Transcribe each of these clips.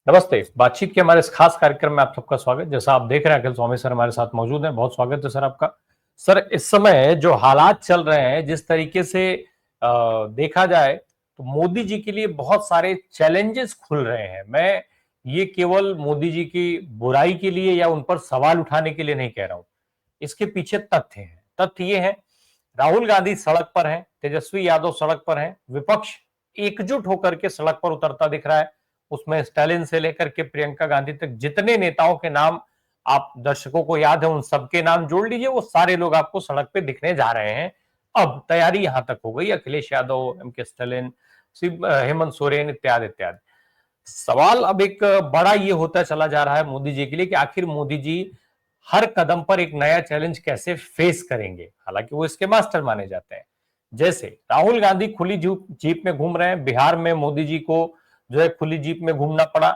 नमस्ते। बातचीत के हमारे इस खास कार्यक्रम में आप सबका स्वागत। जैसा आप देख रहे हैं, अखिल स्वामी सर हमारे साथ मौजूद हैं। बहुत स्वागत है सर आपका। सर, इस समय जो हालात चल रहे हैं, जिस तरीके से देखा जाए तो मोदी जी के लिए बहुत सारे चैलेंजेस खुल रहे हैं। मैं ये केवल मोदी जी की बुराई के लिए या उन पर सवाल उठाने के लिए नहीं कह रहा हूं। इसके पीछे तथ्य हैं। तथ्य ये है, राहुल गांधी सड़क पर हैं, तेजस्वी यादव सड़क पर हैं, विपक्ष एकजुट होकर के सड़क पर उतरता दिख रहा है। उसमें स्टालिन से लेकर के प्रियंका गांधी तक जितने नेताओं के नाम आप दर्शकों को याद है, उन सबके नाम जोड़ लीजिए, वो सारे लोग आपको सड़क पे दिखने जा रहे हैं। अब तैयारी यहां तक हो गई, अखिलेश यादव, एम के स्टालिन, हेमंत सोरेन इत्यादि इत्यादि। सवाल अब एक बड़ा ये होता चला जा रहा है मोदी जी के लिए कि आखिर मोदी जी हर कदम पर एक नया चैलेंज कैसे फेस करेंगे। हालांकि वो इसके मास्टर माने जाते हैं। जैसे राहुल गांधी खुली जीप में घूम रहे हैं, बिहार में मोदी जी को जो है खुली जीप में घूमना पड़ा।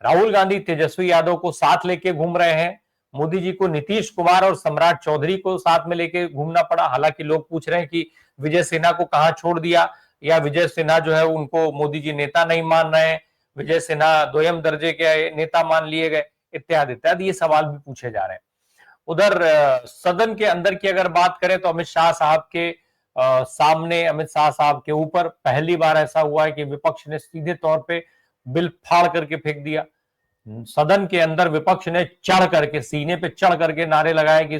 राहुल गांधी तेजस्वी यादव को साथ लेके घूम रहे हैं, मोदी जी को नीतीश कुमार और सम्राट चौधरी को साथ में लेके घूमना पड़ा। हालांकि लोग पूछ रहे हैं कि विजय सिन्हा को कहां छोड़ दिया, या विजय सिन्हा जो है उनको मोदी जी नेता नहीं मान रहे हैं, विजय सिन्हा दोयम दर्जे के नेता मान लिए गए, इत्यादि इत्यादि ये सवाल भी पूछे जा रहे हैं। उधर सदन के अंदर की अगर बात करें तो अमित शाह साहब के सामने, अमित शाह साहब के ऊपर पहली बार ऐसा हुआ है कि विपक्ष ने सीधे तौर पे बिल फाड़ करके फेंक दिया। सदन के अंदर विपक्ष ने चढ़ करके, सीने पे चढ़ करके नारे लगाए कि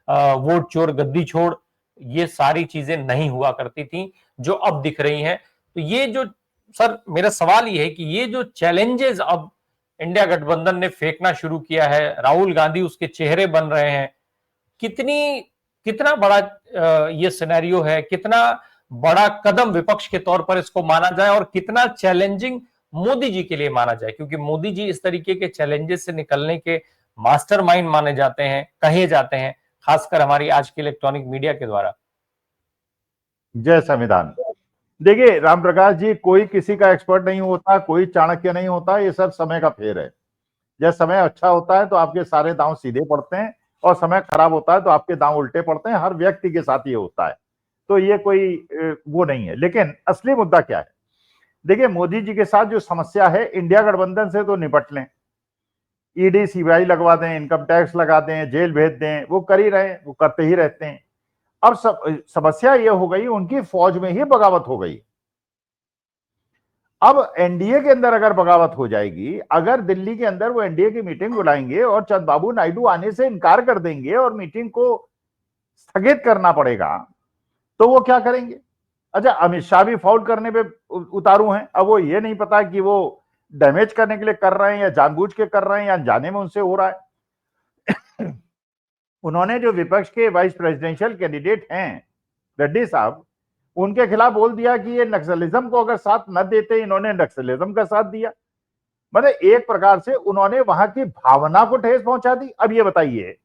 वोट चोर गद्दी छोड़। ये सारी चीजें नहीं हुआ करती थी जो अब दिख रही हैं। तो ये जो, सर मेरा सवाल ये है कि ये जो चैलेंजेस अब इंडिया गठबंधन ने फेंकना शुरू किया है, राहुल गांधी उसके चेहरे बन रहे हैं, कितनी कितना बड़ा ये सिनेरियो है, कितना बड़ा कदम विपक्ष के तौर पर इसको माना जाए और कितना चैलेंजिंग मोदी जी के लिए माना जाए, क्योंकि मोदी जी इस तरीके के चैलेंजेस से निकलने के मास्टरमाइंड माने जाते हैं, कहे जाते हैं, खासकर हमारी आज की इलेक्ट्रॉनिक मीडिया के द्वारा। जय संविधान। देखिए राम प्रकाश जी, कोई किसी का एक्सपर्ट नहीं होता, कोई चाणक्य नहीं होता, ये सब समय का फेर है। जब समय अच्छा होता है तो आपके सारे दांव सीधे पड़ते हैं, और समय खराब होता है तो आपके दांव उल्टे पड़ते हैं। हर व्यक्ति के साथ ये होता है, तो ये कोई वो नहीं है। लेकिन असली मुद्दा क्या है? देखिए, मोदी जी के साथ जो समस्या है, इंडिया गठबंधन से तो निपट लें, ईडी सीबीआई लगवा दें, इनकम टैक्स लगा दें, जेल भेज दें, वो कर ही रहे हैं, वो करते ही रहते हैं। अब समस्या ये हो गई, उनकी फौज में ही बगावत हो गई। अब एनडीए के अंदर अगर बगावत हो जाएगी, अगर दिल्ली के अंदर वो एनडीए की मीटिंग बुलाएंगे और चंद्रबाबू नायडू आने से इनकार कर देंगे और मीटिंग को स्थगित करना पड़ेगा, तो वो क्या करेंगे? अच्छा, अमित शाह भी फाउल करने पे उतारू हैं। अब वो ये नहीं पता कि वो डैमेज करने के लिए कर रहे हैं या जानबूझ के कर रहे हैं या अनजाने में उनसे हो रहा है। उन्होंने जो विपक्ष के वाइस प्रेसिडेंशियल कैंडिडेट हैं रेड्डी साहब, उनके खिलाफ बोल दिया कि ये नक्सलिज्म को अगर साथ न देते, इन्होंने नक्सलिज्म का साथ दिया। मतलब एक प्रकार से उन्होंने वहां की भावना को ठेस पहुंचा दी। अब ये बताइए,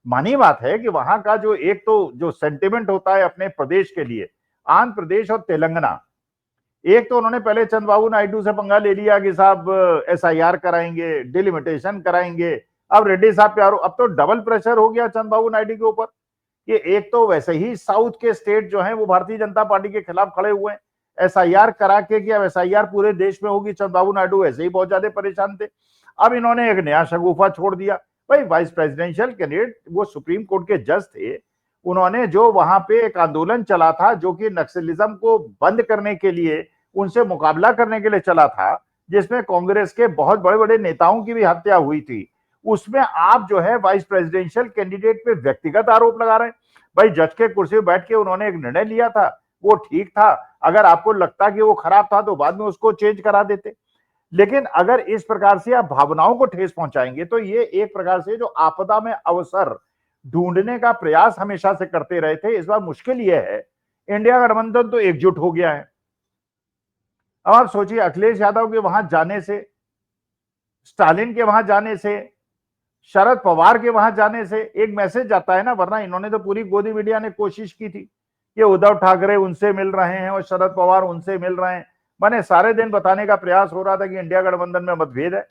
मानी बात है कि वहां का जो एक तो जो सेंटिमेंट होता है अपने प्रदेश के लिए, आंध्र प्रदेश और तेलंगाना, एक तो उन्होंने पहले चंद्रबाबू नायडू से पंगा ले लिया कि साहब एसआईआर कराएंगे, डिलिमिटेशन कराएंगे। अब रेड्डी साहब पे अब तो डबल प्रेशर हो गया चंद्रबाबू नायडू के ऊपर। ये एक तो वैसे ही साउथ के स्टेट जो हैं वो भारतीय जनता पार्टी के खिलाफ खड़े हुए हैं, एसआईआर करा के कि अब एसआईआर पूरे देश में होगी। चंद्रबाबू नायडू ऐसे ही बहुत ज्यादा परेशान थे। अब इन्होंने एक नया शगुफा छोड़ दिया। भाई, वाइस प्रेसिडेंशियल कैंडिडेट वो सुप्रीम कोर्ट के जज थे, उन्होंने जो वहां पे एक आंदोलन चला था जो कि नक्सलिज्म को बंद करने के लिए, उनसे मुकाबला करने के लिए चला था, जिसमें कांग्रेस के बहुत बड़े बड़े नेताओं की भी हत्या हुई थी, उसमें आप जो है वाइस प्रेसिडेंशियल कैंडिडेट पे व्यक्तिगत आरोप लगा रहे हैं। भाई, जज के कुर्सी पर बैठ के उन्होंने एक निर्णय लिया था, वो ठीक था। अगर आपको लगता कि वो खराब था तो बाद में उसको चेंज करा देते। लेकिन अगर इस प्रकार से आप भावनाओं को ठेस पहुंचाएंगे तो ये एक प्रकार से जो आपदा में अवसर ढूंढने का प्रयास हमेशा से करते रहे थे, इस बार मुश्किल ये है, इंडिया गठबंधन तो एकजुट हो गया है। अब आप सोचिए, अखिलेश यादव के वहां जाने से, स्टालिन के वहां जाने से, शरद पवार के वहां जाने से एक मैसेज जाता है ना। वरना इन्होंने तो पूरी गोदी मीडिया ने कोशिश की थी कि उद्धव ठाकरे उनसे मिल रहे हैं और शरद पवार उनसे मिल रहे हैं। मैंने सारे दिन बताने का प्रयास हो रहा था कि इंडिया गठबंधन में मतभेद है,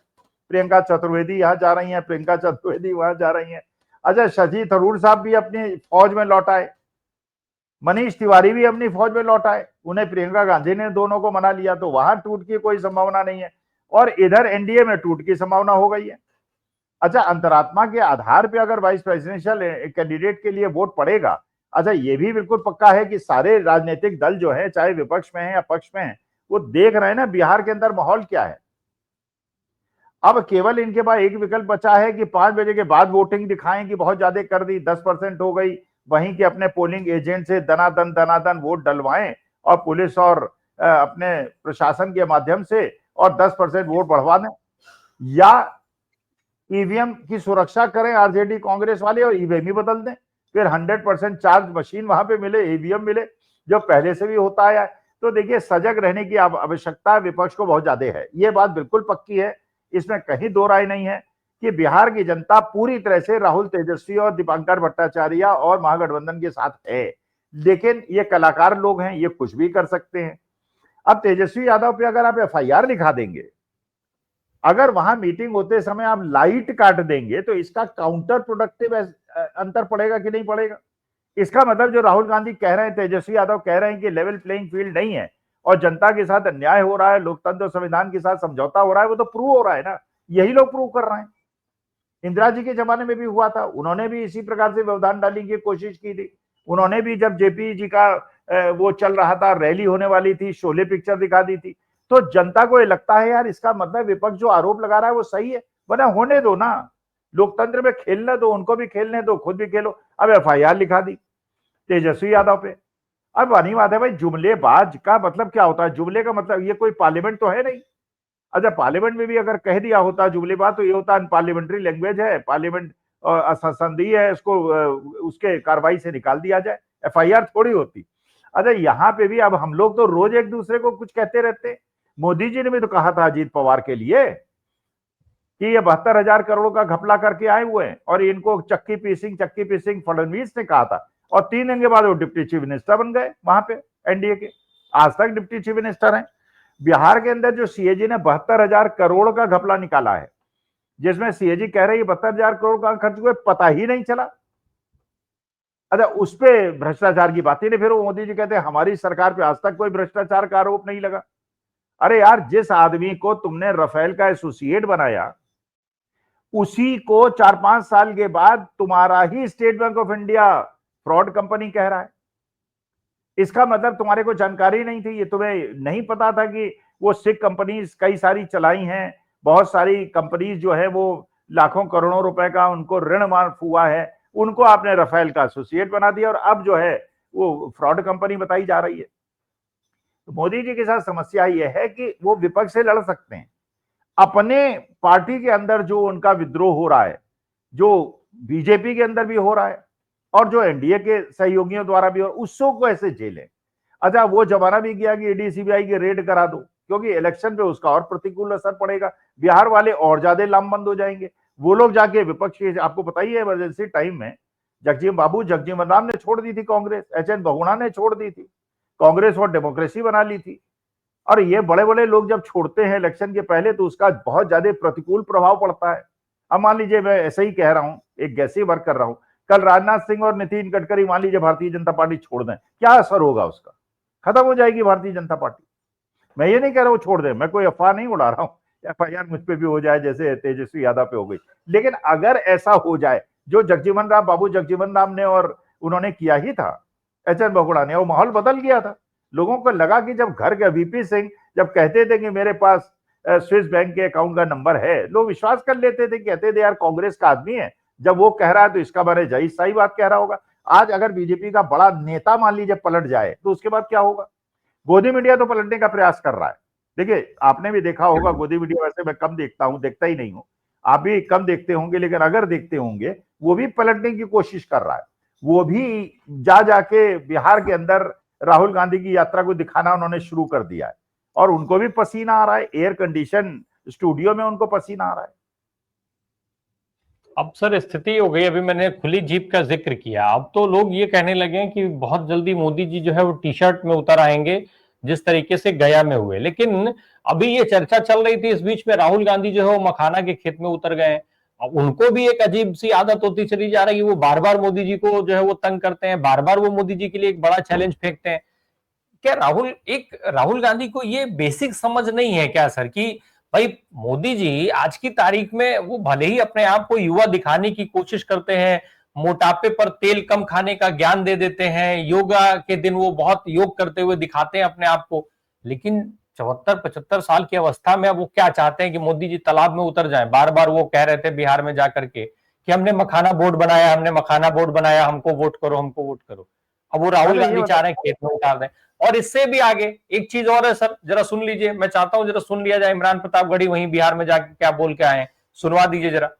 प्रियंका चतुर्वेदी यहां जा रही हैं, प्रियंका चतुर्वेदी वहां जा रही हैं। अच्छा, शशि थरूर साहब भी अपनी फौज में लौट आए, मनीष तिवारी भी अपनी फौज में लौट आए, उन्हें प्रियंका गांधी ने दोनों को मना लिया, तो वहां टूट की कोई संभावना नहीं है। और इधर एनडीए में टूट की संभावना हो गई है। अच्छा, अंतरात्मा के आधार पे अगर वाइस प्रेसिडेंशियल कैंडिडेट के लिए वोट पड़ेगा, अच्छा ये भी बिल्कुल पक्का है कि सारे राजनीतिक दल जो है, चाहे विपक्ष में है या पक्ष में है, वो देख रहे हैं ना बिहार के अंदर माहौल क्या है। अब केवल इनके पास एक विकल्प बचा है कि 5 बजे के बाद वोटिंग दिखाएं कि बहुत ज्यादा कर दी, 10% हो गई, वहीं के अपने पोलिंग एजेंट से दनादन वोट डलवाएं और पुलिस और अपने प्रशासन के माध्यम से और 10% वोट बढ़वा दें, या ईवीएम की सुरक्षा करें आरजेडी कांग्रेस वाले और ईवीएम ही बदल दें, फिर 100% चार्ज मशीन वहां पे मिले, ईवीएम मिले, जो पहले से भी होता आया है। तो देखिए, सजग रहने की आवश्यकता विपक्ष को बहुत ज्यादा है, ये बात बिल्कुल पक्की है, इसमें कहीं दो राय नहीं है कि बिहार की जनता पूरी तरह से राहुल तेजस्वी और दीपांकर भट्टाचार्य और महागठबंधन के साथ है। लेकिन ये कलाकार लोग हैं, ये कुछ भी कर सकते हैं। अब तेजस्वी यादव पे अगर आप एफआईआर लिखा देंगे, अगर वहां मीटिंग होते समय आप लाइट काट देंगे, तो इसका काउंटर प्रोडक्टिव अंतर पड़ेगा कि नहीं पड़ेगा। इसका मतलब जो राहुल गांधी कह रहे हैं, तेजस्वी यादव कह रहे हैं कि लेवल प्लेइंग फील्ड नहीं है और जनता के साथ अन्याय हो रहा है, लोकतंत्र और संविधान के साथ समझौता हो रहा है, वो तो प्रूव हो रहा है ना, यही लोग प्रूव कर रहे हैं। इंदिरा जी के जमाने में भी हुआ था, उन्होंने भी इसी प्रकार से व्यवधान डालने की कोशिश की थी। उन्होंने भी जब जेपी जी का वो चल रहा था, रैली होने वाली थी, शोले पिक्चर दिखा दी थी, तो जनता को ये लगता है यार इसका मतलब विपक्ष जो आरोप लगा रहा है वो सही है, वरना होने दो ना, लोकतंत्र में खेलने दो, उनको भी खेलने दो, खुद भी खेलो। अब एफआईआर लिखा दी तेजस्वी यादव पे। अब बनी बात है भाई, जुमलेबाज का मतलब क्या होता है? जुमले का मतलब, ये कोई पार्लियामेंट तो है नहीं। अच्छा, पार्लियामेंट में भी अगर कह दिया होता जुमलेबाज, तो ये होता अनपार्लियामेंट्री लैंग्वेज है, पार्लियामेंट असंसदीय है, इसको उसके कार्रवाई से निकाल दिया जाए, एफआईआर थोड़ी होती। अच्छा, यहाँ पे भी अब हम लोग तो रोज एक दूसरे को कुछ कहते रहते हैं। मोदी जी ने भी तो कहा था अजीत पवार के लिए कि ये 72,000 करोड़ का घपला करके आए हुए हैं और इनको चक्की पीसिंग फडणवीस ने कहा था, और 3 दिन के बाद वो डिप्टी चीफ मिनिस्टर बन गए वहां पे एनडीए के, आज तक डिप्टी चीफ मिनिस्टर हैं। बिहार के अंदर जो सीएजी ने 72,000 करोड़ का घपला निकाला है, जिसमें सीएजी कह रहे हैं 72,000 करोड़ का खर्च हुए, पता ही नहीं चला। अच्छा, उस पे भ्रष्टाचार की बात ही नहीं, फिर वो मोदी जी कहते हैं हमारी सरकार पे आज तक कोई भ्रष्टाचार का आरोप नहीं लगा। अरे यार, जिस आदमी को तुमने राफेल का एसोसिएट बनाया, उसी को 4-5 साल के बाद तुम्हारा ही state bank of India fraud company कह रहा है। इसका मतलब तुम्हारे को जानकारी नहीं थी, ये तुम्हें नहीं पता था कि वो सिख कंपनीज कई सारी चलाई हैं, बहुत सारी कंपनीज जो है वो लाखों करोड़ों रुपए का उनको ऋण माफ हुआ है, उनको आपने राफेल का एसोसिएट बना दिया और अब जो है वो फ्रॉड कंपनी बताई जा रही है। तो मोदी जी के साथ समस्या यह है कि वो विपक्ष से लड़ सकते हैं, अपने पार्टी के अंदर जो उनका विद्रोह हो रहा है, जो बीजेपी के अंदर भी हो रहा है और जो एनडीए के सहयोगियों द्वारा भी, और उसको को ऐसे झेलें। अच्छा, वो जमाना भी गया कि ईडी सीबीआई की रेड करा दो, क्योंकि इलेक्शन पे उसका और प्रतिकूल असर पड़ेगा, बिहार वाले और ज्यादा लामबंद हो जाएंगे। वो लोग जाके विपक्ष के, आपको पता ही है इमरजेंसी टाइम में जगजीवन राम ने छोड़ दी थी कांग्रेस, एचएन बहुगुणा ने छोड़ दी थी कांग्रेस और डेमोक्रेसी बना ली थी। और ये बड़े बड़े लोग जब छोड़ते हैं इलेक्शन के पहले, तो उसका बहुत ज्यादा प्रतिकूल प्रभाव पड़ता है। अब मान लीजिए मैं ऐसे ही कह रहा हूं, एक गैसी वर्क कर रहा हूं, कल राजनाथ सिंह और नितिन गडकरी मान लीजिए भारतीय जनता पार्टी छोड़ दें, क्या असर होगा उसका? खत्म हो जाएगी भारतीय जनता पार्टी। मैं ये नहीं कह रहा हूं छोड़ दें, मैं कोई अफवाह नहीं उड़ा रहा हूं, एफआईआर मुझ पे भी हो जाए जैसे तेजस्वी यादव पे हो गई। लेकिन अगर ऐसा हो जाए, जो बाबू जगजीवन राम ने और उन्होंने किया ही था, एचएन बहुगुणा ने, वो माहौल बदल गया था। लोगों को लगा कि जब घर के वीपी सिंह जब कहते थे कि मेरे पास स्विस बैंक के अकाउंट का नंबर है, लोग विश्वास कर लेते थे, कहते थे यार कांग्रेस का आदमी है, जब वो कह रहा है तो इसका बारे जाहिर सही बात कह रहा होगा। आज अगर बीजेपी का बड़ा नेता मान लीजिए पलट जाए, तो उसके बाद क्या होगा? गोदी मीडिया तो पलटने का प्रयास कर रहा है। देखिए, आपने भी देखा होगा, गोदी मीडिया वैसे मैं कम देखता हूं, देखता ही नहीं हूं, आप भी कम देखते होंगे, लेकिन अगर देखते होंगे, वो भी पलटने की कोशिश कर रहा है। वो भी जा जाके बिहार के अंदर राहुल गांधी की यात्रा को दिखाना उन्होंने शुरू कर दिया है, और उनको भी पसीना आ रहा है, एयर कंडीशन स्टूडियो में उनको पसीना आ रहा है। अब सर स्थिति हो गई, अभी मैंने खुली जीप का जिक्र किया, अब तो लोग ये कहने लगे हैं कि बहुत जल्दी मोदी जी जो है वो टी शर्ट में उतर आएंगे, जिस तरीके से गया में हुए। लेकिन अभी ये चर्चा चल रही थी, इस बीच में राहुल गांधी जो है वो मखाना के खेत में उतर गए। अब उनको भी एक अजीब सी आदत होती चली जा रही है, वो बार बार मोदी जी को जो है वो तंग करते हैं, बार बार वो मोदी जी के लिए एक बड़ा चैलेंज फेंकते हैं। क्या राहुल गांधी को ये बेसिक समझ नहीं है क्या सर, कि भाई मोदी जी आज की तारीख में वो भले ही अपने आप को युवा दिखाने की कोशिश करते हैं, मोटापे पर तेल कम खाने का ज्ञान दे देते हैं, योगा के दिन वो बहुत योग करते हुए दिखाते हैं अपने आप को, लेकिन 74-75 साल की अवस्था में अब वो क्या चाहते हैं कि मोदी जी तालाब में उतर जाएं। बार बार वो कह रहे थे बिहार में जाकर के कि हमने मखाना बोर्ड बनाया, हमने मखाना बोर्ड बनाया, हमको वोट करो, हमको वोट करो। अब वो राहुल अच्छा ये गांधी चाह बता, रहे हैं खेत में उतार दें। और इससे भी आगे एक चीज और है सर, जरा सुन लीजिए, मैं चाहता हूं जरा सुन लिया जाए। इमरान प्रतापगढ़ी वहीं बिहार में जाके क्या बोल के आए हैं, सुनवा दीजिए जरा।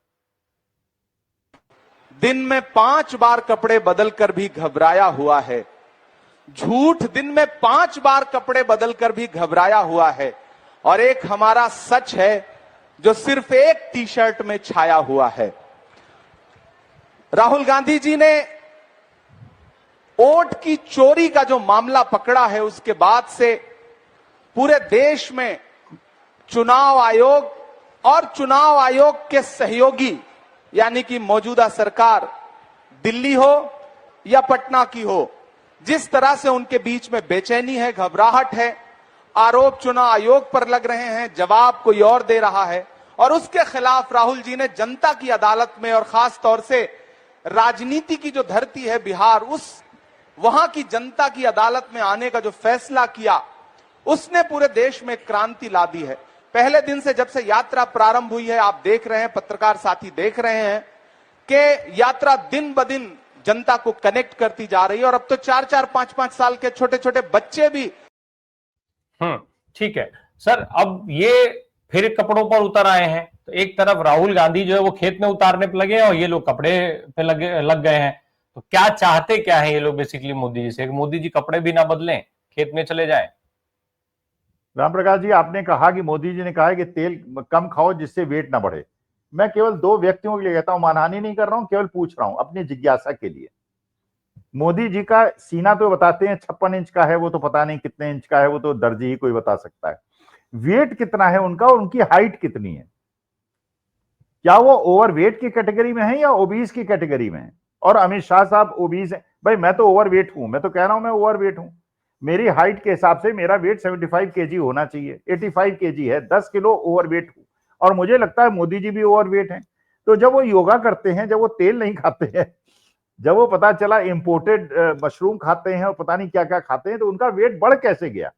दिन में 5 बार कपड़े बदलकर भी घबराया हुआ है। झूठ दिन में 5 बार कपड़े बदलकर भी घबराया हुआ है। और एक हमारा सच है जो सिर्फ एक टी शर्ट में छाया हुआ है। राहुल गांधी जी ने वोट की चोरी का जो मामला पकड़ा है, उसके बाद से पूरे देश में चुनाव आयोग और चुनाव आयोग के सहयोगी यानी कि मौजूदा सरकार दिल्ली हो या पटना की हो, जिस तरह से उनके बीच में बेचैनी है, घबराहट है, आरोप चुनाव आयोग पर लग रहे हैं, जवाब कोई और दे रहा है, और उसके खिलाफ राहुल जी ने जनता की अदालत में और खास तौर से राजनीति की जो धरती है बिहार, उस वहां की जनता की अदालत में आने का जो फैसला किया, उसने पूरे देश में क्रांति ला दी है। पहले दिन से जब से यात्रा प्रारंभ हुई है, आप देख रहे हैं, पत्रकार साथी देख रहे हैं कि यात्रा दिन ब दिन जनता को कनेक्ट करती जा रही है। और अब तो 4-4, 5-5 साल के छोटे छोटे बच्चे भी। ठीक है सर, अब ये फिर कपड़ों पर उतर आए हैं, तो एक तरफ राहुल गांधी जो है वो खेत में उतारने पर लगे हैं और ये लोग कपड़े पे लग गए हैं। तो क्या चाहते क्या है ये लोग बेसिकली मोदी जी से? मोदी जी कपड़े भी ना बदलें, खेत में चले जाएं। राम प्रकाश जी, आपने कहा कि मोदी जी ने कहा है कि तेल कम खाओ जिससे वेट ना बढ़े। मैं केवल 2 व्यक्तियों के लिए कहता हूं, मानहानि नहीं कर रहा हूं, केवल पूछ रहा हूं अपनी जिज्ञासा के लिए। मोदी जी का सीना तो बताते हैं 56 इंच का है, वो तो पता नहीं कितने इंच का है, वो तो दर्जी ही कोई बता सकता है। वेट कितना है उनका और उनकी हाइट कितनी है? क्या वो ओवरवेट की कैटेगरी में है या ओबीस की कैटेगरी में है? और अमित शाह साहब ओबीस है। भाई मैं तो ओवरवेट हूं, मैं तो कह रहा हूं मैं ओवरवेट हूं। मेरी हाइट के हिसाब से मेरा वेट 75 केजी होना चाहिए, 85 केजी है, 10 किलो ओवरवेट हूं। और मुझे लगता है मोदी जी भी ओवरवेट हैं। तो जब वो योगा करते हैं, जब वो तेल नहीं खाते हैं, जब वो पता चला इंपोर्टेड मशरूम खाते हैं और पता नहीं क्या क्या खाते हैं, तो उनका वेट बढ़ कैसे गया?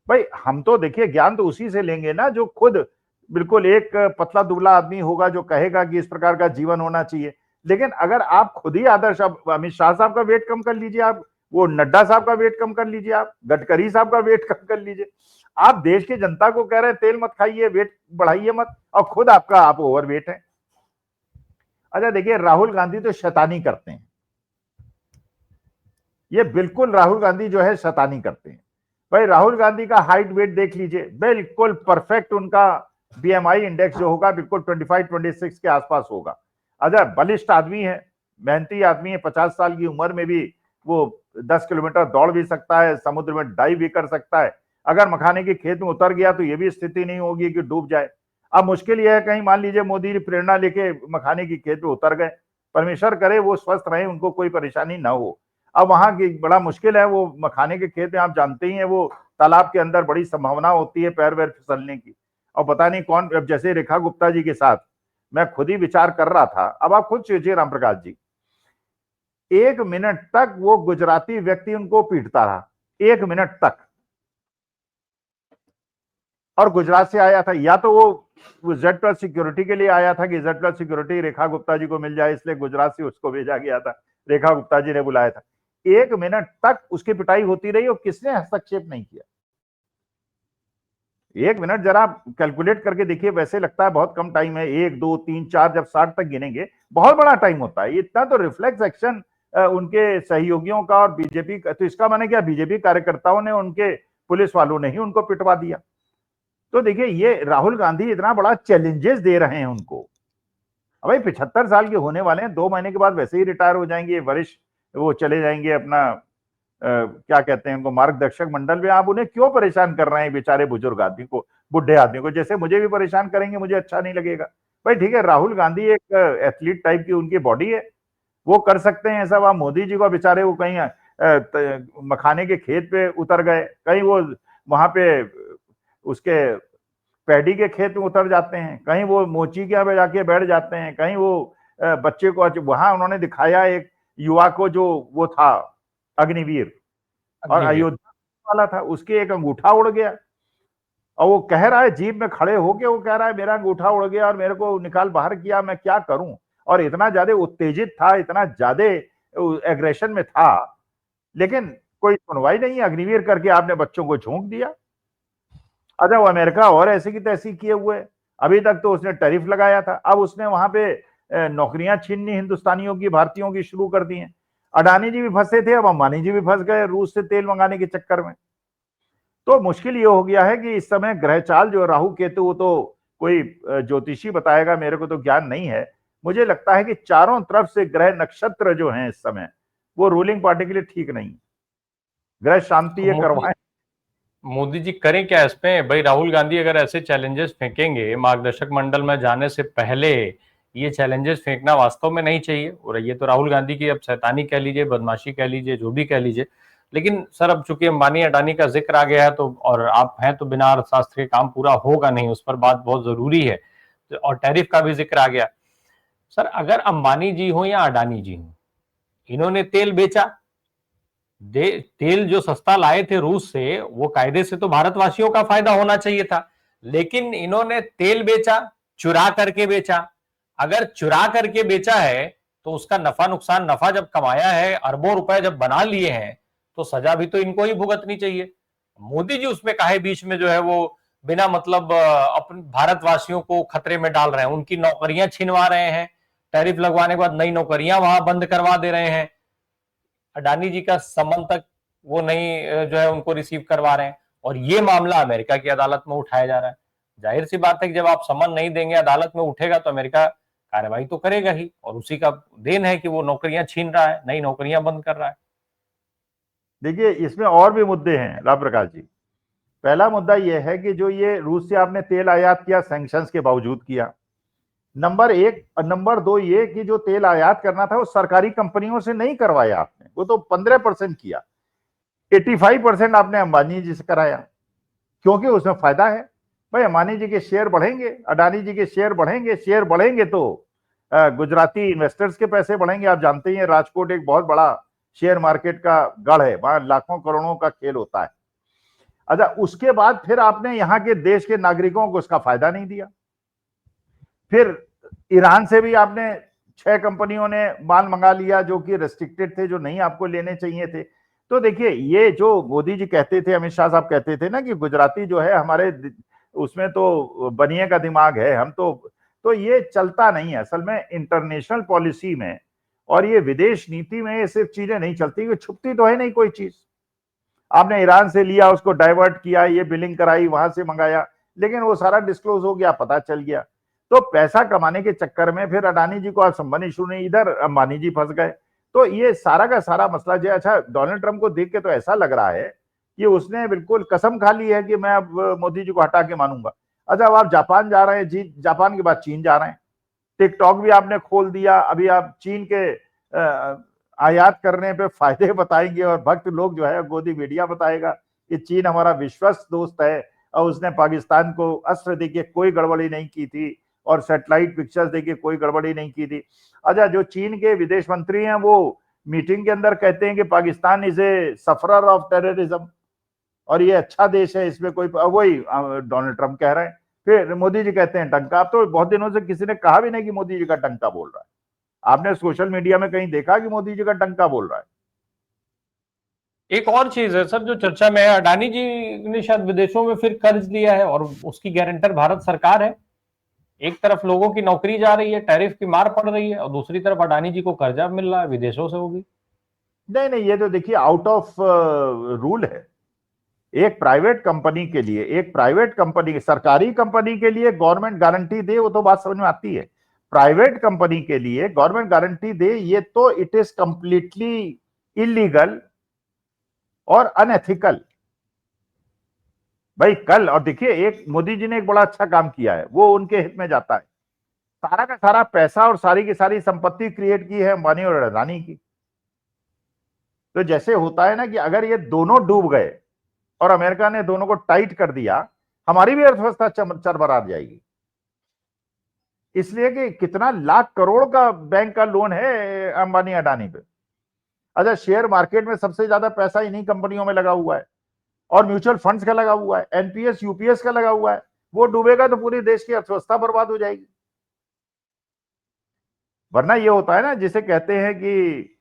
भाई हम तो देखिए ज्ञान तो उसी से लेंगे ना जो खुद बिल्कुल एक पतला दुबला आदमी होगा जो कहेगा कि इस प्रकार का जीवन होना चाहिए। लेकिन अगर आप खुद ही आदर्श, अमित शाह साहब का वेट कम कर लीजिए, आप वो नड्डा साहब का वेट कम कर लीजिए, आप गडकरी साहब का वेट कम कर लीजिए, आप देश की जनता को कह रहे हैं तेल मत खाइए, वेट बढ़ाइए मत, और खुद आप ओवर वेट है। अच्छा देखिए, राहुल गांधी तो शैतानी करते हैं, ये बिल्कुल राहुल गांधी जो है शैतानी करते हैं। भाई राहुल गांधी का हाइट वेट देख लीजिए, बिल्कुल परफेक्ट, उनका बीएमआई इंडेक्स जो होगा बिल्कुल 25-26 के आसपास होगा। अच्छा बलिष्ठ आदमी है, मेहनती आदमी है, 50 साल की उम्र में भी वो 10 किलोमीटर दौड़ भी सकता है, समुद्र में डाइव भी कर सकता है। अगर मखाने के खेत में उतर गया तो ये भी स्थिति नहीं होगी कि डूब जाए। अब मुश्किल यह है, कहीं मान लीजिए मोदी जी प्रेरणा लेके मखाने की खेत में उतर गए, परमेश्वर करे वो स्वस्थ रहे, उनको कोई परेशानी ना हो। अब वहां की बड़ा मुश्किल है, वो मखाने के खेत में आप जानते ही हैं, वो तालाब के अंदर बड़ी संभावना होती है पैर वैर फिसलने की। और पता नहीं कौन, अब जैसे रेखा गुप्ता जी के साथ मैं खुद ही विचार कर रहा था, अब आप खुद सोचिए राम प्रकाश जी, 1 मिनट तक वो गुजराती व्यक्ति उनको पीटता रहा, 1 मिनट तक। और गुजरात से आया था, या तो वो Z+ सिक्योरिटी के लिए आया था कि Z+ सिक्योरिटी रेखा गुप्ता जी को मिल जाए, इसलिए गुजरात से उसको भेजा गया था, रेखा गुप्ता जी ने बुलाया था। 1 मिनट तक उसकी पिटाई होती रही और किसने हस्तक्षेप नहीं किया। 1 मिनट जरा कैलकुलेट करके देखिए, वैसे लगता है बहुत कम टाइम है, 1 2 3 4 जब 60 तक गिनेंगे बहुत बड़ा टाइम होता है। इतना तो रिफ्लेक्स एक्शन उनके सहयोगियों का और बीजेपी का, तो इसका माने क्या बीजेपी कार्यकर्ताओं ने, उनके पुलिस वालों ने ही उनको पिटवा दिया। तो देखिए ये राहुल गांधी इतना बड़ा चैलेंजेस दे रहे हैं उनको। भाई 75 साल के होने वाले हैं, 2 महीने के बाद वैसे ही रिटायर हो जाएंगे, वरिष्ठ वो चले जाएंगे अपना क्या कहते हैं उनको, मार्गदर्शक मंडल में। आप उन्हें क्यों परेशान कर रहे हैं बेचारे बुजुर्ग आदमी को, बुढ़े आदमी को? जैसे मुझे भी परेशान करेंगे मुझे अच्छा नहीं लगेगा। भाई ठीक है, राहुल गांधी एक एथलीट टाइप की उनकी बॉडी है, वो कर सकते हैं सब। आप मोदी जी को बेचारे वो कहीं मखाने के खेत पे उतर गए, कहीं वो वहां पे उसके पैडी के खेत में उतर जाते हैं, कहीं वो मोची के यहाँ पे जाके बैठ जाते हैं, कहीं वो बच्चे को, वहां उन्होंने दिखाया एक युवा को जो वो था अग्निवीर और अयोध्या वाला था, उसके एक अंगूठा उड़ गया और वो कह रहा है जीप में खड़े होके, वो कह रहा है मेरा अंगूठा उड़ गया और मेरे को निकाल बाहर किया, मैं क्या करूं। और इतना ज्यादा उत्तेजित था, इतना ज्यादा एग्रेशन में था, लेकिन कोई सुनवाई नहीं, अग्निवीर करके आपने बच्चों को झोंक दिया। अच्छा, वो अमेरिका और ऐसे की तैसी किए हुए, अभी तक तो उसने टैरिफ लगाया था, अब उसने वहां पे नौकरियां छीननी हिंदुस्तानियों की, भारतीयों की शुरू कर दी हैं। अडानी जी भी फंसे थे, अब अंबानी जी भी फंस गए रूस से तेल मंगाने के चक्कर में। तो मुश्किल ये हो गया है कि इस समय ग्रह चाल जो राहु केतु, वो तो कोई ज्योतिषी बताएगा, मेरे को तो ज्ञान नहीं है। मुझे लगता है कि चारों तरफ से ग्रह नक्षत्र जो हैं इस समय, वो रूलिंग पार्टी के लिए ठीक नहीं। ग्रह शांति ये करवाएं। मोदी जी करें क्या इस पे भाई? राहुल गांधी अगर ऐसे चैलेंजेस फेंकेंगे मार्गदर्शक मंडल में जाने से पहले, ये चैलेंजेस फेंकना वास्तव में नहीं चाहिए। और ये तो राहुल गांधी की अब शैतानी कह लीजिए, बदमाशी कह लीजिए, जो भी कह लीजिए। लेकिन सर अब चूंकि अंबानी अडानी का जिक्र आ गया है, तो और आप हैं तो बिना अर्थशास्त्र के काम पूरा होगा नहीं, उस पर बात बहुत जरूरी है। और टैरिफ का भी जिक्र आ गया। सर अगर अंबानी जी हो या अडानी जी हो, इन्होंने तेल बेचा, तेल जो सस्ता लाए थे रूस से, वो कायदे से तो भारतवासियों का फायदा होना चाहिए था, लेकिन इन्होंने तेल बेचा, चुरा करके बेचा। अगर चुरा करके बेचा है तो उसका नफा नुकसान, नफा जब कमाया है, अरबों रुपए जब बना लिए हैं, तो सजा भी तो इनको ही भुगतनी चाहिए। मोदी जी उसमें काहे बीच में जो है वो बिना मतलब अपने भारतवासियों को खतरे में डाल रहे हैं, उनकी नौकरियां छिनवा रहे हैं, टैरिफ लगवाने के बाद नई नौकरियां वहां बंद करवा दे रहे हैं, अडानी जी का समन तक वो नहीं जो है उनको रिसीव करवा रहे हैं, और ये मामला अमेरिका की अदालत में उठाया जा रहा है। जाहिर सी बात है कि जब आप समन नहीं देंगे, अदालत में उठेगा, तो अमेरिका कार्रवाई तो करेगा ही, और उसी का देन है कि वो नौकरियां छीन रहा है, नई नौकरियां बंद कर रहा है। देखिए, इसमें और भी मुद्दे हैं राम प्रकाश जी। पहला मुद्दा यह है कि जो ये रूस से आपने तेल आयात किया, सैंक्शंस के बावजूद किया, नंबर एक। और नंबर दो ये कि जो तेल आयात करना था वो सरकारी कंपनियों से नहीं करवाया आपने, वो तो 15% किया, 85% आपने अंबानी जी से कराया, क्योंकि उसमें फायदा है। भाई अंबानी जी के शेयर बढ़ेंगे, अडानी जी के शेयर बढ़ेंगे, शेयर बढ़ेंगे तो गुजराती इन्वेस्टर्स के पैसे बढ़ेंगे। आप जानते ही हैं राजकोट एक बहुत बड़ा शेयर मार्केट का गढ़ है, वहां लाखों करोड़ों का खेल होता है। अच्छा, उसके बाद फिर आपने यहाँ के देश के नागरिकों को उसका फायदा नहीं दिया। फिर ईरान से भी आपने 6 कंपनियों ने माल मंगा लिया जो कि रेस्ट्रिक्टेड थे, जो नहीं आपको लेने चाहिए थे। तो देखिए, ये जो मोदी जी कहते थे, अमित शाह साहब कहते थे ना कि गुजराती जो है हमारे उसमें तो बनिए का दिमाग है, हम तो ये चलता नहीं है असल में। इंटरनेशनल पॉलिसी में और ये विदेश नीति में ये सिर्फ चीजें नहीं चलती, छुपती तो है नहीं कोई चीज। आपने ईरान से लिया, उसको डाइवर्ट किया, ये बिलिंग कराई, वहां से मंगाया, लेकिन वो सारा डिस्क्लोज हो गया, पता चल गया। तो पैसा कमाने के चक्कर में फिर अडानी जी को आप संबंधी शुरू नहीं, इधर अंबानी जी फंस गए। तो ये सारा का सारा मसला जो है, अच्छा डोनाल्ड ट्रंप को देख के तो ऐसा लग रहा है कि उसने बिल्कुल कसम खा ली है कि मैं अब मोदी जी को हटा के मानूंगा। अच्छा, अब आप जापान जा रहे हैं जी, जापान के बाद चीन जा रहे हैं, टिकटॉक भी आपने खोल दिया, अभी आप चीन के आयात करने पे फायदे बताएंगे और भक्त लोग जो है गोदी मीडिया बताएगा कि चीन हमारा विश्वस्त दोस्त है और उसने पाकिस्तान को अस्त्र देके कोई गड़बड़ी नहीं की थी और सैटेलाइट पिक्चर्स देके कोई गड़बड़ी नहीं की थी। अच्छा, जो चीन के विदेश मंत्री हैं वो मीटिंग के अंदर कहते हैं कि Pakistan is a sufferer of terrorism और ये अच्छा देश है, इसमें कोई, वही डोनाल्ड ट्रंप कह रहे हैं। फिर मोदी जी कहते हैं टंका। अब तो बहुत दिनों से किसी ने कहा भी नहीं कि मोदी जी का टंका बोल रहा है। आपने सोशल मीडिया में कहीं देखा कि मोदी जी का टंका बोल रहा है? एक और चीज है सर जो चर्चा में है, अडानी जी ने शायद विदेशों में फिर कर्ज लिया है और उसकी गारंटर भारत सरकार है। एक तरफ लोगों की नौकरी जा रही है, टैरिफ की मार पड़ रही है, और दूसरी तरफ अडानी जी को कर्जा मिल रहा है विदेशों से, वो भी। नहीं नहीं, ये तो देखिए आउट ऑफ रूल है। एक प्राइवेट कंपनी के लिए, एक प्राइवेट कंपनी, सरकारी कंपनी के लिए गवर्नमेंट गारंटी दे, वो तो बात समझ में आती है। प्राइवेट कंपनी के लिए गवर्नमेंट गारंटी दे, ये तो इट इज कंप्लीटली इलीगल और अनएथिकल। भाई कल, और देखिए एक मोदी जी ने एक बड़ा अच्छा काम किया है, वो उनके हित में जाता है। सारा का सारा पैसा और सारी की सारी संपत्ति क्रिएट की है अंबानी और अडानी की। तो जैसे होता है ना कि अगर ये दोनों डूब गए और अमेरिका ने दोनों को टाइट कर दिया, हमारी भी अर्थव्यवस्था चरमरा जाएगी। इसलिए कि कितना लाख करोड़ का बैंक का लोन है अंबानी अडानी पे। अच्छा, शेयर मार्केट में सबसे ज्यादा पैसा इन्हीं कंपनियों में लगा हुआ है और म्यूचुअल फंड्स का लगा हुआ है, एनपीएस यूपीएस का लगा हुआ है। वो डूबेगा तो पूरी देश की अर्थव्यवस्था बर्बाद हो जाएगी। वरना ये होता है ना, जिसे कहते हैं कि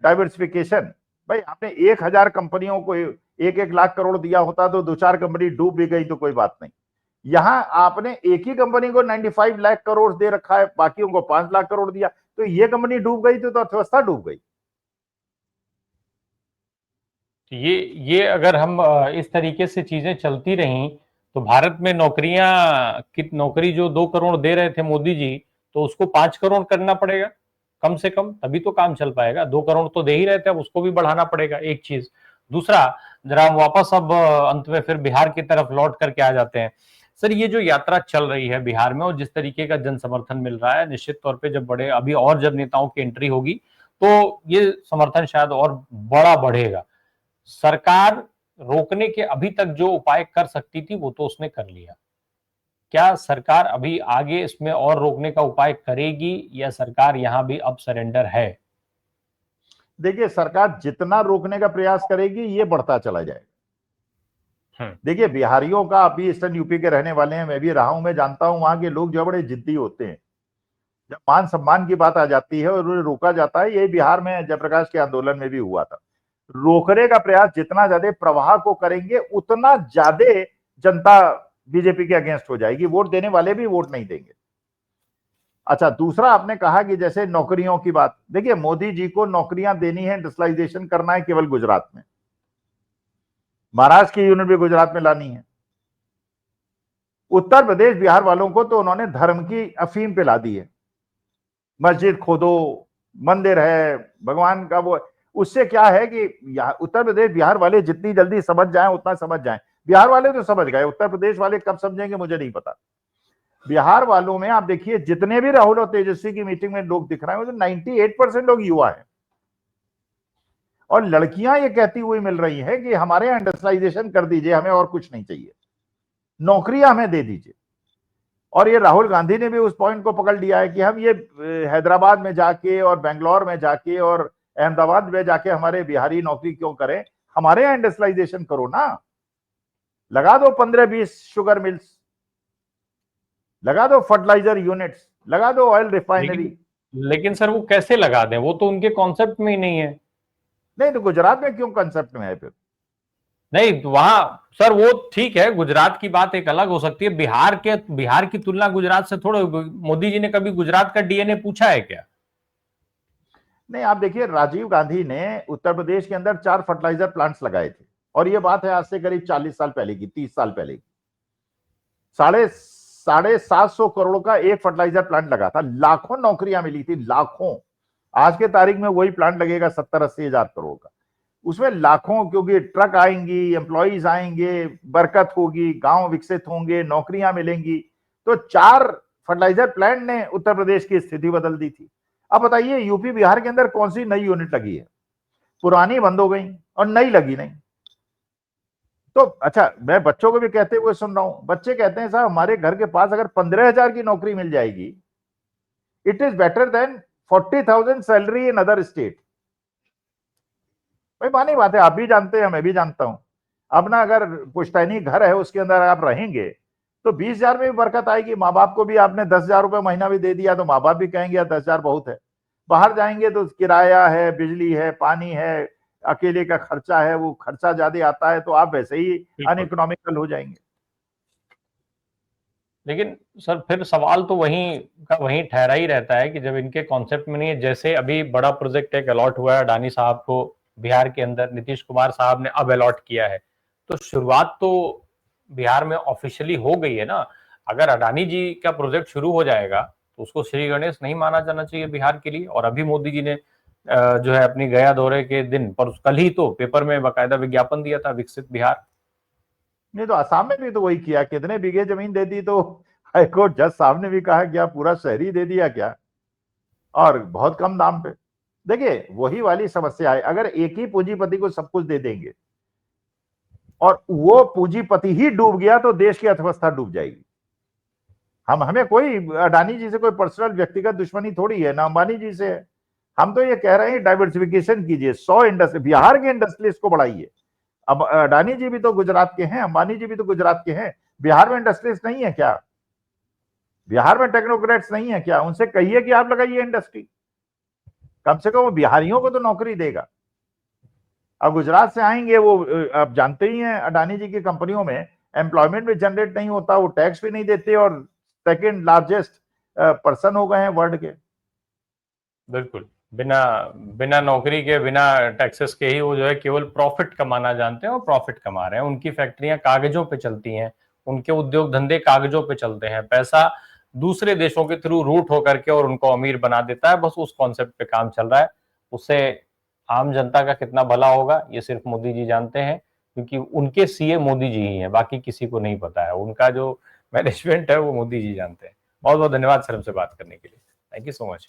डाइवर्सिफिकेशन। भाई आपने 1000 कंपनियों को 1-1 लाख करोड़ दिया होता तो 2-4 कंपनी डूब भी गई तो कोई बात नहीं। यहां आपने एक ही कंपनी को 95 लाख करोड़ दे रखा है, बाकियों को 5 लाख करोड़ दिया, तो ये कंपनी डूब गई तो अर्थव्यवस्था डूब गई। ये अगर हम इस तरीके से चीजें चलती रहीं तो भारत में नौकरी जो 2 करोड़ दे रहे थे मोदी जी, तो उसको 5 करोड़ करना पड़ेगा कम से कम, तभी तो काम चल पाएगा। 2 करोड़ तो दे ही रहे थे, अब उसको भी बढ़ाना पड़ेगा, एक चीज। दूसरा, जरा हम वापस अब अंत में फिर बिहार की तरफ लौट करके आ जाते हैं। सर, ये जो यात्रा चल रही है बिहार में और जिस तरीके का जन समर्थन मिल रहा है, निश्चित तौर पे जब नेताओं की एंट्री होगी तो ये समर्थन शायद और बड़ा बढ़ेगा। सरकार रोकने के अभी तक जो उपाय कर सकती थी वो तो उसने कर लिया। क्या सरकार अभी आगे इसमें और रोकने का उपाय करेगी या सरकार यहां भी अब सरेंडर है? देखिए, सरकार जितना रोकने का प्रयास करेगी ये बढ़ता चला जाएगा। देखिए, बिहारियों का, अभी ईस्टर्न यूपी के रहने वाले हैं, मैं भी रहा हूं, मैं जानता हूं वहां के लोग जो बड़े जिद्दी होते हैं। जब मान सम्मान की बात आ जाती है और उन्हें रोका जाता है, यही बिहार में जयप्रकाश के आंदोलन में भी हुआ था। रोकने का प्रयास जितना ज्यादा प्रवाह को करेंगे उतना ज्यादा जनता बीजेपी के अगेंस्ट हो जाएगी, वोट देने वाले भी वोट नहीं देंगे। अच्छा, दूसरा आपने कहा कि जैसे नौकरियों की बात, देखिए मोदी जी को नौकरियां देनी है, इंडस्ट्रियलाइजेशन करना है केवल गुजरात में। महाराष्ट्र की यूनिट भी गुजरात में लानी है। उत्तर प्रदेश बिहार वालों को तो उन्होंने धर्म की अफीम पे ला दी है। मस्जिद खोदो, मंदिर है भगवान का, वो उससे क्या है कि उत्तर प्रदेश बिहार वाले जितनी जल्दी समझ जाएं उतना समझ जाएं। बिहार वाले तो समझ गए, उत्तर प्रदेश वाले कब समझेंगे मुझे नहीं पता। बिहार वालों में आप देखिए, जितने भी राहुल और तेजस्वी की मीटिंग में लोग दिख रहे हैं, तो 98% लोग युवा हैं। और लड़कियां ये कहती हुई मिल रही है कि हमारे यहां इंडस्ट्रियलाइजेशन कर दीजिए, हमें और कुछ नहीं चाहिए, नौकरियां हमें दे दीजिए। और ये राहुल गांधी ने भी उस पॉइंट को पकड़ लिया है कि हम ये हैदराबाद में जाके और बेंगलोर में जाके और अहमदाबाद में जाके हमारे बिहारी नौकरी क्यों करें, हमारे यहां इंडस्ट्रियलाइजेशन करो ना। लगा दो 15-20 शुगर मिल्स, लगा दो फर्टिलाइजर यूनिट्स, लगा दो ऑयल रिफाइनरी। लेकिन सर वो कैसे लगा दें, वो तो उनके कॉन्सेप्ट में ही नहीं है। नहीं तो गुजरात में क्यों कंसेप्ट में है फिर? नहीं, वहां सर वो ठीक है, गुजरात की बात एक अलग हो सकती है। बिहार की तुलना गुजरात से थोड़ा, मोदी जी ने कभी गुजरात का डीएनए पूछा है क्या? नहीं, आप देखिए, राजीव गांधी ने उत्तर प्रदेश के अंदर 4 फर्टिलाइजर प्लांट्स लगाए थे, और ये बात है आज से करीब 40 साल पहले की, 30 साल पहले की। 750 करोड़ का एक फर्टिलाइजर प्लांट लगा था, लाखों नौकरियां मिली थी, लाखों। आज के तारीख में वही प्लांट लगेगा 70-80 हजार करोड़ का, उसमें लाखों, क्योंकि ट्रक आएंगी, एम्प्लॉइज आएंगे, बरकत होगी, गांव विकसित होंगे, नौकरियां मिलेंगी। तो 4 फर्टिलाइजर प्लांट ने उत्तर प्रदेश की स्थिति बदल दी थी। अब बताइए, यूपी बिहार के अंदर कौन सी नई यूनिट लगी है? पुरानी बंद हो गई और नई लगी नहीं। तो अच्छा, मैं बच्चों को भी कहते हुए सुन रहा हूं, बच्चे कहते हैं साहब हमारे घर के पास अगर 15,000 की नौकरी मिल जाएगी, it is better than 40,000 salary in other state. भाई मानी बात है, आप भी जानते हैं, मैं भी जानता हूं। अब ना, अगर पुश्तैनी घर है उसके अंदर आप रहेंगे तो 20,000 में भी बरकत आएगी। माँ बाप को भी आपने 10,000 रुपये महीना भी दे दिया तो माँ बाप भी कहेंगे 10,000 बहुत है। बाहर जाएंगे तो किराया है, बिजली है, पानी है, अकेले का खर्चा है, वो खर्चा ज्यादा आता है, तो आप वैसे ही अनइकोनॉमिकल हो जाएंगे। लेकिन सर फिर सवाल तो वहीं ठहरा ही रहता है कि जब इनके कॉन्सेप्ट में नहीं है। जैसे अभी बड़ा प्रोजेक्ट एक अलॉट हुआ है अडानी साहब को बिहार के अंदर, नीतीश कुमार साहब ने अब अलॉट किया है, तो शुरुआत तो बिहार में ऑफिशियली हो गई है ना। अगर अडानी जी का प्रोजेक्ट शुरू हो जाएगा तो उसको श्री गणेश नहीं माना जाना चाहिए बिहार के लिए। और अभी मोदी जी ने जो है अपनी गया दौरे के दिन पर कल ही तो पेपर में बाकायदा विज्ञापन दिया था, विकसित बिहार। नहीं तो असम में भी तो वही किया, कितने बीघे जमीन दे दी, तो हाईकोर्ट जज साहब ने भी कहा क्या पूरा शहरी दे दिया क्या, और बहुत कम दाम पे। देखिए, वही वाली समस्या है, अगर एक ही पूंजीपति को सब कुछ दे देंगे और वो पूंजीपति ही डूब गया तो देश की अर्थव्यवस्था डूब जाएगी। हमें कोई अडानी जी से कोई पर्सनल व्यक्तिगत दुश्मनी थोड़ी है, ना अंबानी जी से है। हम तो ये कह रहे हैं डाइवर्सिफिकेशन कीजिए, 100 इंडस्ट्री, बिहार के इंडस्ट्रीज को बढ़ाइए। अब अडानी जी भी तो गुजरात के हैं, अंबानी जी भी तो गुजरात के हैं। बिहार में इंडस्ट्रीज नहीं है क्या? बिहार में टेक्नोक्रेट्स नहीं है क्या? उनसे कहिए कि आप लगाइए इंडस्ट्री, कम से कम वो बिहारियों को तो नौकरी देगा। अब गुजरात से आएंगे वो, आप जानते ही हैं अडानी जी की कंपनियों में एम्प्लॉयमेंट भी जनरेट नहीं होता, वो टैक्स भी नहीं देते और सेकेंड लार्जेस्ट पर्सन हो गए हैं वर्ल्ड के। बिल्कुल, बिना बिना नौकरी के, बिना टैक्सेस के ही वो जो है केवल प्रॉफिट कमाना जानते हैं और प्रॉफिट कमा रहे हैं। उनकी फैक्ट्रियां कागजों पे चलती हैं, उनके उद्योग धंधे कागजों पे चलते हैं। पैसा दूसरे देशों के थ्रू रूट होकर के और उनको अमीर बना देता है, बस उस कॉन्सेप्ट पे काम चल रहा है। उससे आम जनता का कितना भला होगा ये सिर्फ मोदी जी जानते हैं, क्योंकि उनके सीए मोदी जी ही हैं, बाकी किसी को नहीं पता है। उनका जो मैनेजमेंट है वो मोदी जी जानते हैं। बहुत बहुत धन्यवाद सर हमसे बात करने के लिए। Thank you so much.